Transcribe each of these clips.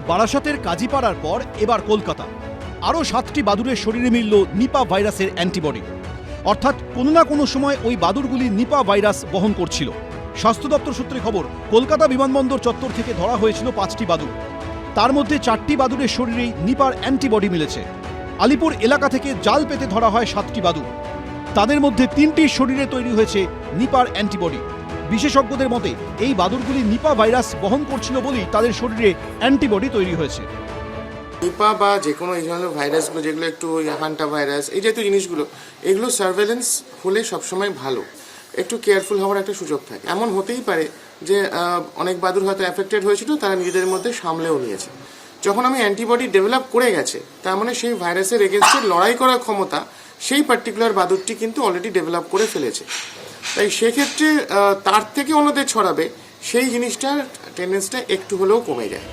বারাসাতের কাজীপাড়ার পর এবার কলকাতা। আরও 7টি বাদুড়ের শরীরে মিলল নিপা ভাইরাসের অ্যান্টিবডি। অর্থাৎ কোনো না কোনো সময় ওই বাদুড়গুলি নিপা ভাইরাস বহন করছিল। স্বাস্থ্য দপ্তর সূত্রে খবর, কলকাতা বিমানবন্দর চত্বর থেকে ধরা হয়েছিল 5টি বাদুড়। তার মধ্যে 4টি বাদুড়ের শরীরেই নিপার অ্যান্টিবডি মিলেছে। আলিপুর এলাকা থেকে জাল পেতে ধরা হয় 7টি বাদুড়। তাদের মধ্যে 3টির শরীরে তৈরি হয়েছে নিপার অ্যান্টিবডি। বিশেষজ্ঞদের মতে এই বাদুড়গুলি নিপা ভাইরাস বহন করছিল বলেই তাদের শরীরে অ্যান্টিবডি তৈরি হয়েছে। নিপা বা যে কোনো এই ধরনের ভাইরাসগুলো যেগুলো একটু হান্টা ভাইরাস এই জাতীয় জিনিসগুলো, এগুলো সার্ভেলেন্স হলে সবসময় ভালো, একটু কেয়ারফুল হওয়ার একটা সুযোগ থাকে। এমন হতেই পারে যে অনেক বাদুড় হয়তো অ্যাফেক্টেড হয়েছিল, তারা নিজেদের মধ্যে সামলেও নিয়েছে। যখন আমি অ্যান্টিবডি ডেভেলপ করে গেছে, তার মানে সেই ভাইরাসের এগেনস্টে লড়াই করার ক্ষমতা সেই পার্টিকুলার বাদুড়টি কিন্তু অলরেডি ডেভেলপ করে ফেলেছে। তাই সেক্ষেত্রে তার থেকে অন্যদের ছড়াবে সেই জিনিসটার টেন্ডেন্সিটা একটু হলেও কমে যায়।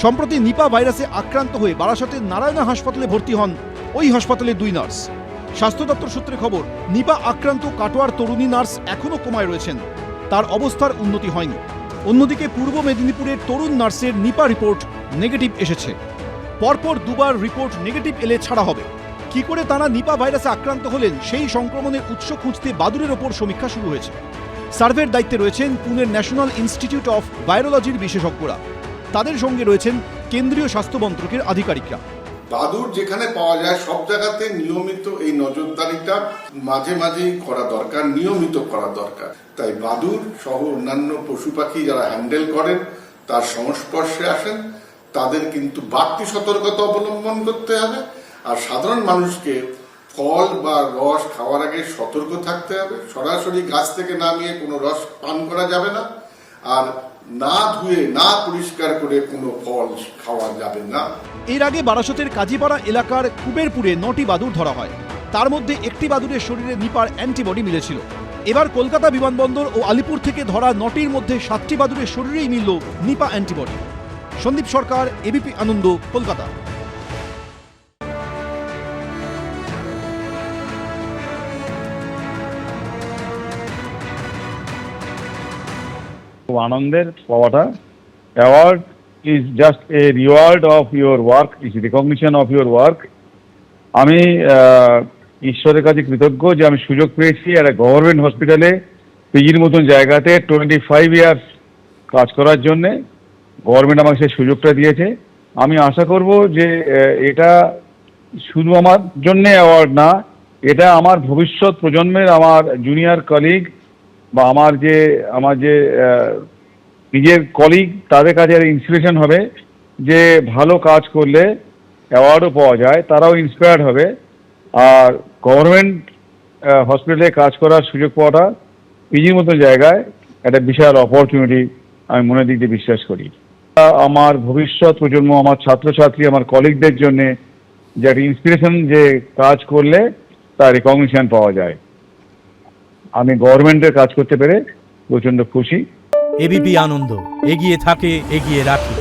সম্প্রতি নিপা ভাইরাসে আক্রান্ত হয়ে বারাসতের নারায়ণা হাসপাতালে ভর্তি হন ওই হাসপাতালের 2 নার্স। স্বাস্থ্য দপ্তর সূত্রে খবর, নিপা আক্রান্ত কাটোয়ার তরুণী নার্স এখনও কোমায় রয়েছেন, তার অবস্থার উন্নতি হয়নি। অন্যদিকে পূর্ব মেদিনীপুরের তরুণ নার্সের নিপা রিপোর্ট নেগেটিভ এসেছে। পরপর 2বার রিপোর্ট নেগেটিভ এলে ছাড়া হবে। কি করে তারা নিপা ভাইরাসে আক্রান্ত হলেন সেই সংক্রমণের উৎস খুঁজতে বাদুড়ের ওপর সমীক্ষা শুরু হয়েছে। সার্ভের দায়িত্বে রয়েছেন পুনের ন্যাশনাল ইনস্টিটিউট অফ ভাইরোলজির বিশেষজ্ঞরা। তাদের সঙ্গে রয়েছেন কেন্দ্রীয় স্বাস্থ্য মন্ত্রকের আধিকারিকরা। বাদুড় যেখানে পাওয়া যায় সব জায়গাতে নিয়মিত এই নজরদারিটা মাঝে মাঝেই করা দরকার, নিয়মিত করা দরকার। তাই বাদুড় সহ অন্যান্য পশু পাখি যারা হ্যান্ডেল করেন, তার সংস্পর্শে আসেন, তাদের কিন্তু বাড়তি সতর্কতা অবলম্বন করতে হবে। আর সাধারণ মানুষকে ফল বা রস খাওয়ার আগে সতর্ক থাকতে হবে। সরাসরি গাছ থেকে নামিয়ে কোনো রস পান করা যাবে না, আর না ধুয়ে না পরিষ্কার করে কোনো ফল খাওয়া যাবে না। এর আগে বারাসতের কাজীপাড়া এলাকার কুবেরপুরে 9টি বাদুড় ধরা হয়। তার মধ্যে 1টি বাদুড়ের শরীরে নিপার অ্যান্টিবডি মিলেছিল। এবার কলকাতা বিমানবন্দর ও আলিপুর থেকে ধরা 9টির মধ্যে 7টি বাদুড়ের শরীরেই মিলল নিপা অ্যান্টিবডি। সন্দীপ সরকার, এবিপি আনন্দ, কলকাতা। আনন্দের পাওয়াটা, award is just a reward of your work, is recognition of your work. আমি ঈশ্বরের কাছে কৃতজ্ঞ যে আমি সুযোগ পেয়েছি একটা গভর্নমেন্ট হসপিটালে পিজির মতন জায়গাতে 25 ইয়ার্স কাজ করার জন্যে। গভর্নমেন্ট আমাকে সেই সুযোগটা দিয়েছে। আমি আশা করব যে এটা শুধু আমার জন্যে অ্যাওয়ার্ড না, এটা আমার ভবিষ্যৎ প্রজন্মের, আমার জুনিয়র কলিগ বা আমার যে নিজের কলিগ, তাদের কাছে ইন্সপিরেশন হবে যে ভালো কাজ করলে অ্যাওয়ার্ডও পাওয়া যায়, তারাও ইন্সপায়ার্ড হবে। আর গভর্নমেন্ট হসপিটালে কাজ করার সুযোগ পাওয়াটা পিজির মতো জায়গায় একটা বিশাল অপরচুনিটি আমি মনের দিক দিয়ে বিশ্বাস করি। আমার ভবিষ্যৎ প্রজন্ম, আমার ছাত্রছাত্রী, আমার কলিগদের জন্যে যে একটা ইন্সপিরেশন, যে কাজ করলে তার রিকগনিশন পাওয়া যায়। আমি গভর্নমেন্টের কাজ করতে পেরে প্রচন্ড খুশি। এবিপি আনন্দ, এগিয়ে থাকে, এগিয়ে রাখে।